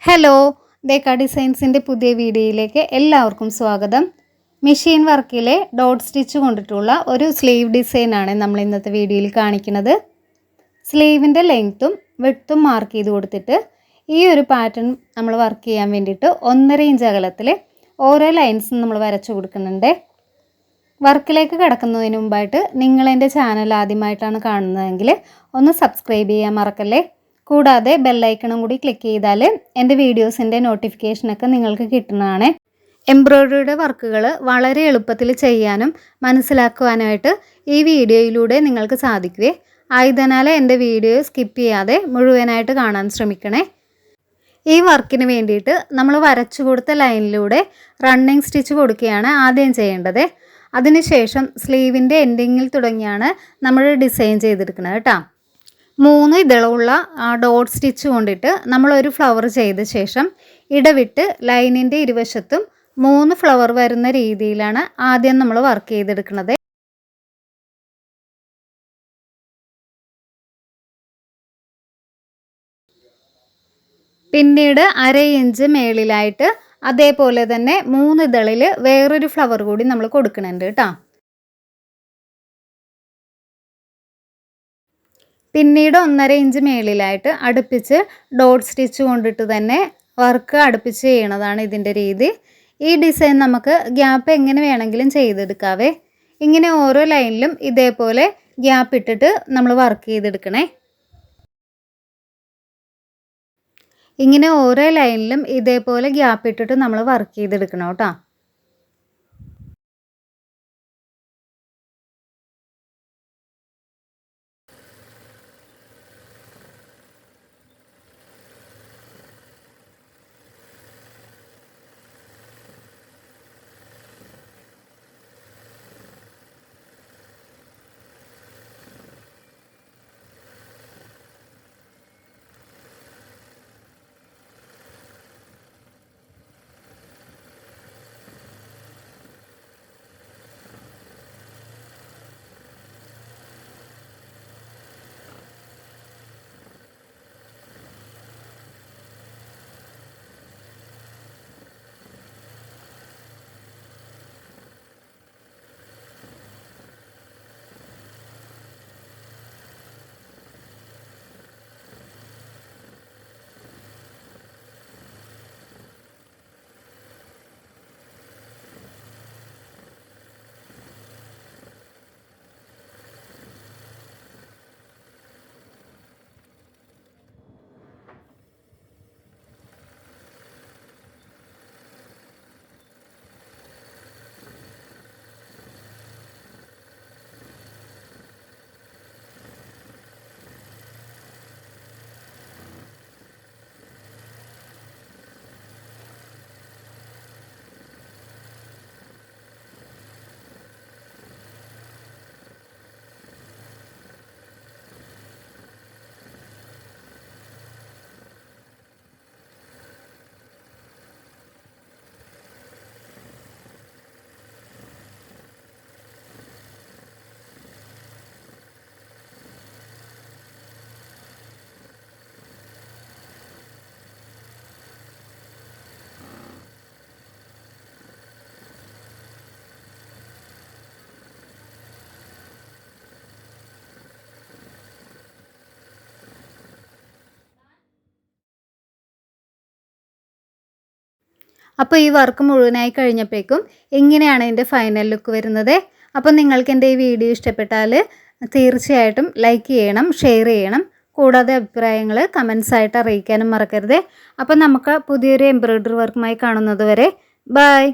Hello, ദേക്ക ഡിസൈൻസിൻ്റെ പുതിയ വീഡിയോയിലേക്ക് എല്ലാവർക്കും സ്വാഗതം. മെഷീൻ വർക്കിലെ ഡോട്ട് സ്റ്റിച്ച് കൊണ്ടിട്ടുള്ള ഒരു സ്ലീവ് ഡിസൈനാണ് നമ്മൾ ഇന്നത്തെ വീഡിയോയിൽ കാണിക്കുന്നത്. സ്ലീവിൻ്റെ ലെങ്ത്തും വിഡ്ത്തും മാർക്ക് ചെയ്ത് കൊടുത്തിട്ട് ഈ ഒരു പാറ്റേൺ നമ്മൾ വർക്ക് ചെയ്യാൻ വേണ്ടിയിട്ട് 1.5 ഇഞ്ച് അകലത്തിൽ ഓരോ ലൈൻസും നമ്മൾ വരച്ചു കൊടുക്കുന്നുണ്ട്. വർക്കിലേക്ക് കിടക്കുന്നതിന് മുമ്പായിട്ട് നിങ്ങളെൻ്റെ ചാനൽ ആദ്യമായിട്ടാണ് കാണുന്നതെങ്കിൽ ഒന്ന് സബ്സ്ക്രൈബ് ചെയ്യാൻ മറക്കല്ലേ. കൂടാതെ ബെല്ലൈക്കണും കൂടി ക്ലിക്ക് ചെയ്താൽ എൻ്റെ വീഡിയോസിൻ്റെ നോട്ടിഫിക്കേഷനൊക്കെ നിങ്ങൾക്ക് കിട്ടുന്നതാണ്. എംബ്രോയ്ഡറിയുടെ വർക്കുകൾ വളരെ എളുപ്പത്തിൽ ചെയ്യാനും മനസ്സിലാക്കുവാനായിട്ട് ഈ വീഡിയോയിലൂടെ നിങ്ങൾക്ക് സാധിക്കുവേ. ആയതിനാൽ എൻ്റെ വീഡിയോ സ്കിപ്പ് ചെയ്യാതെ മുഴുവനായിട്ട് കാണാൻ ശ്രമിക്കണേ. ഈ വർക്കിന് വേണ്ടിയിട്ട് നമ്മൾ വരച്ചു കൊടുത്ത ലൈനിലൂടെ റണ്ണിങ് സ്റ്റിച്ച് കൊടുക്കുകയാണ് ആദ്യം ചെയ്യേണ്ടത്. അതിനുശേഷം സ്ലീവിൻ്റെ എൻഡിങ്ങിൽ തുടങ്ങിയാണ് നമ്മൾ ഡിസൈൻ ചെയ്തെടുക്കുന്നത് കേട്ടോ. 3 ഇതളുള്ള ഡോട്ട് സ്റ്റിച്ച് കൊണ്ടിട്ട് നമ്മളൊരു ഫ്ലവർ ചെയ്ത ശേഷം ഇടവിട്ട് ലൈനിൻ്റെ ഇരുവശത്തും 3 ഫ്ലവർ വരുന്ന രീതിയിലാണ് ആദ്യം നമ്മൾ വർക്ക് ചെയ്തെടുക്കുന്നത്. പിന്നീട് 1/2 ഇഞ്ച് മേളിലായിട്ട് അതേപോലെ തന്നെ 3 ഇതളിൽ വേറൊരു ഫ്ലവർ കൂടി നമ്മൾ കൊടുക്കുന്നുണ്ട് കേട്ടോ. പിന്നീട് 1.5 ഇഞ്ച് മേളിലായിട്ട് അടുപ്പിച്ച് ഡോട്ട് സ്റ്റിച്ച് കൊണ്ടിട്ട് തന്നെ വർക്ക് അടുപ്പിച്ച് ചെയ്യണതാണ് ഇതിൻ്റെ രീതി. ഈ ഡിസൈൻ നമുക്ക് ഗ്യാപ്പ് എങ്ങനെ വേണമെങ്കിലും ചെയ്തെടുക്കാവേ. ഇങ്ങനെ ഓരോ ലൈനിലും ഇതേപോലെ ഗ്യാപ്പ് ഇട്ടിട്ട് നമ്മൾ വർക്ക് ചെയ്തെടുക്കണേ. ഇങ്ങനെ ഓരോ ലൈനിലും ഇതേപോലെ ഗ്യാപ്പ് ഇട്ടിട്ട് നമ്മൾ വർക്ക് ചെയ്തെടുക്കണം കേട്ടോ. അപ്പോൾ ഈ വർക്ക് മുഴുവനായി കഴിഞ്ഞപ്പോഴേക്കും ഇങ്ങനെയാണ് എൻ്റെ ഫൈനൽ ലുക്ക് വരുന്നത്. അപ്പോൾ നിങ്ങൾക്ക് എൻ്റെ ഈ വീഡിയോ ഇഷ്ടപ്പെട്ടാൽ തീർച്ചയായിട്ടും ലൈക്ക് ചെയ്യണം, ഷെയർ ചെയ്യണം. കൂടാതെ അഭിപ്രായങ്ങൾ കമൻസ് ആയിട്ട് അറിയിക്കാനും മറക്കരുത്. അപ്പോൾ നമുക്ക് പുതിയൊരു എംബ്രോയ്ഡറി വർക്കുമായി കാണുന്നത് വരെ ബൈ.